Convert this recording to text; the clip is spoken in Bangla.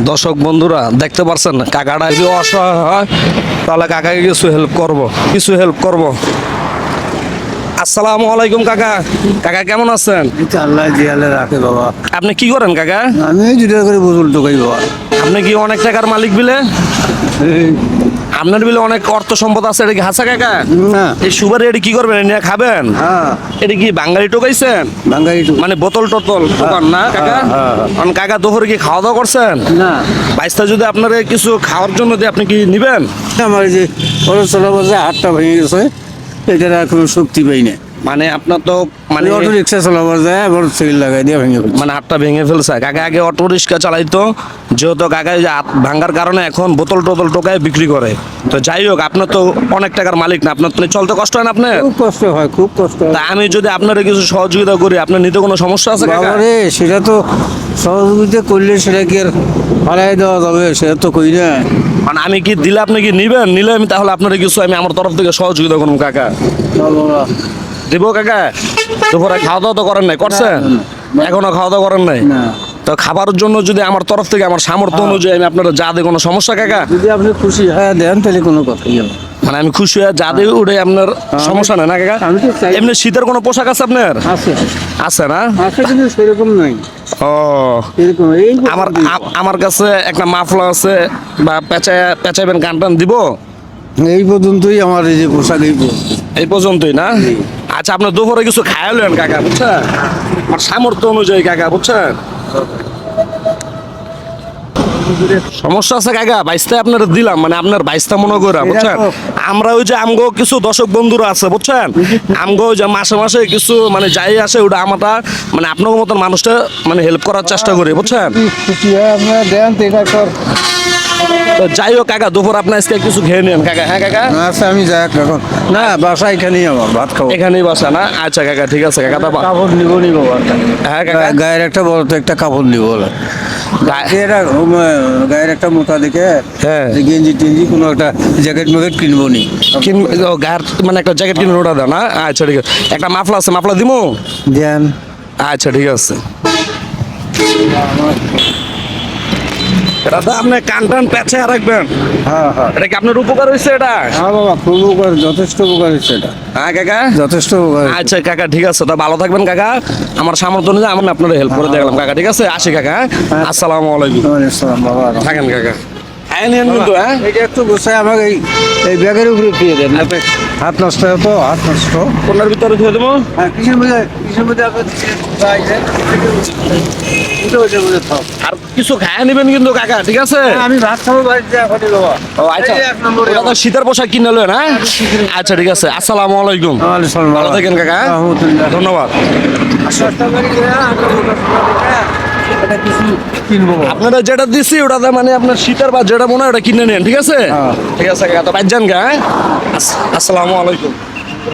দর্শক বন্ধুরা দেখতে পারছেন কাকাটা যদি অসহায় হয় তাহলে কাকাকে কিছু হেল্প করব। আসসালামু আলাইকুম কাকা। কাকা কেমন আছেন? আল্লাহ জিয়ালে রাখে বাবা। আপনি কি করেন কাকা? আমি যেটা করে বুঝুল টোকাই বাবা। আপনি কি অনেক টাকার মালিক বিলে? আপনার বিলে অনেক অর্থ সম্পদ আছে, এটা কি হাসা কাকা? না এই সুপারি এটা কি করবেন, নিয়ে খাবেন? হ্যাঁ এটা কি বাঙালি টোকাইছেন? বাঙালি মানে বোতল টোতল দোকান না কাকা? কারণ কাকা দুপুরে কি খাওয়া দাওয়া করছেন? না বাইশটা যদি আপনার কিছু খাওয়ার জন্য দিয়ে আপনি কি নিবেন? আমার যে চলা বাজে হাতটা ভেঙে গেছে, এটার আর কোনো শক্তি পাই না। মানে আপনার তো মানে অটো রিক্সা চালাবো যায় আবার সিল লাগাই দিয়ে ভেঙে ফেলছে। মানে হাতটা ভেঙে ফেলছে। কাকা আগে অটো রিক্সা চালাইতো, যেহেতু কাকা এই যে হাত ভাঙার কারণে এখন বোতল টোতল টোকায় বিক্রি করে। তো যাই হোক, আপনার তো অনেক টাকার মালিক না, আপনার তো চলতে কষ্ট হয় না আপনার? খুব কষ্ট হয়, খুব কষ্ট হয় তা আমি যদি আপনার কিছু সহযোগিতা করি, আপনার নিতে কোনো সমস্যা আছে কাকা? বাবা রে। সেটা তো সহযোগিতা করলে সেটা কি আর হারাই দেওয়া যাবে? সেটা তো কই না। মানে আমি কি দিলে আপনি কি নিবেন? নিলে আমি তাহলে আপনার কিছু আমি আমার তরফ থেকে সহযোগিতা করবো কাকা। চল বাবা। দিব কাকা? দুপুরে খাওয়া দাওয়া তো করেন নাই? করছেন? এখনো খাওয়া দাওয়া করেন নাই? না তো খাবারের জন্য যদি আমার তরফ থেকে আমার সামর্থ্য অনুযায়ী আমি আপনার যা দিই, কোনো সমস্যা কাকা? যদি আপনি খুশি হ্যাঁ দেন তাহলে কোনো কথাই হবে না। মানে আমি খুশি হয়ে যা দিই উঠে আপনার সমস্যা নেই না কাকা? আমি তো চাই। এমনি শীতের কোনো পোশাক আছে আপনার? আছে আছে না? আছে কিন্তু সেরকম নাই। ও এরকম এই আমার কাছে একটা মাফলা আছে, বা পেঁচাইবেন গান টান দিব? এই পর্যন্তই আমার এই যে পোশাক এই পর্যন্ত। এই পর্যন্তই না? আচ্ছা, আপনার দুপুরে কিছু খায়ালেন কাকা, বুঝছেন? আমার সামর্থ্য অনুযায়ী কাকা, বুঝছেন? সমস্যা আছে কাকা? বাইশটা আপনার দিলাম, মানে আপনার বাইশটা মনে করে, বুঝছেন? আমরা ওই যে আমগো কিছু দর্শক বন্ধুরা আছে, বুঝছেন? আমগো ওই যে মাসে মাসে কিছু মানে যাই আসে ওটা আমরা মানে আপনার মতন মানুষটা মানে হেল্প করার চেষ্টা করি, বুঝছেন? খুশি হয় আপনারা দেন তো এটা কর। তো যাই হোক কাকা, দুপুর আপনার আজকে কিছু খেয়ে নেন কাকা। হ্যাঁ কাকা? আচ্ছা আমি যাই এখন। না বাসা এখানেই আমার ভাত খাবো। এখানেই বাসা না? আচ্ছা কাকা, ঠিক আছে কাকা। তা কাপড় নিব নিব হ্যাঁ কাকা। গায়ের একটা বড় তো একটা কাপড় নিব বলে। গায়ের একটা মোটা দেখে হ্যাঁ। যে গেঞ্জি টেঞ্জি কোনো একটা জ্যাকেট ম্যাকেট কিনবো নি। গায়ের মানে একটা জ্যাকেট কিনে ওটা দেন না? আচ্ছা ঠিক আছে। একটা মাফলা আছে, মাফলা দিমু? দেন। আচ্ছা ঠিক আছে। এটা তো আপনি কান টান পেঁচে রাখবেন। হ্যাঁ হ্যাঁ এটা কি আপনার উপকার হয়েছে এটা? হ্যাঁ বাবা, খুব উপকার, যথেষ্ট উপকার হচ্ছে এটা। হ্যাঁ কাকা? যথেষ্ট উপকার হচ্ছে। আচ্ছা কাকা, ঠিক আছে। তা ভালো থাকবেন কাকা। আমার সামর্থ্য অনুযায়ী আমি আপনার হেল্প করে দেখলাম কাকা, ঠিক আছে? আসি কাকা। আসসালামু আলাইকুম। ওয়ালাইকুম আসসালাম বাবা। থাকেন কাকা। হ্যাঁ নিয়েন কিন্তু। হ্যাঁ এটা একটু গোছায় আমাকে এই ব্যাগের উপরে দিয়ে দেন। হাত নষ্ট হয় তো, হাত নষ্ট। কোনার ভিতরে ধুয়ে দেবো। হ্যাঁ কিসের মধ্যে আপনার আর কিছু খায় নেবেন কিন্তু কাকা, ঠিক আছে? আমি ভাত খাবো বাড়িতে এখন বাবা। ও আচ্ছা, এই এক নম্বরে ওটা তো শীতের পোশাক কিনে নেলেন? হ্যাঁ আচ্ছা ঠিক আছে। আসসালামু আলাইকুম। ভালো থাকেন কাকা। ধন্যবাদ। আপনারা যেটা দিচ্ছি ওটাতে মানে আপনার শীতের বা যেটা মনে হয় ওটা কিনে নেন, ঠিক আছে? ঠিক আছে কাকা, তো বাইর যান গা। হ্যাঁ? আসসালামু আলাইকুম।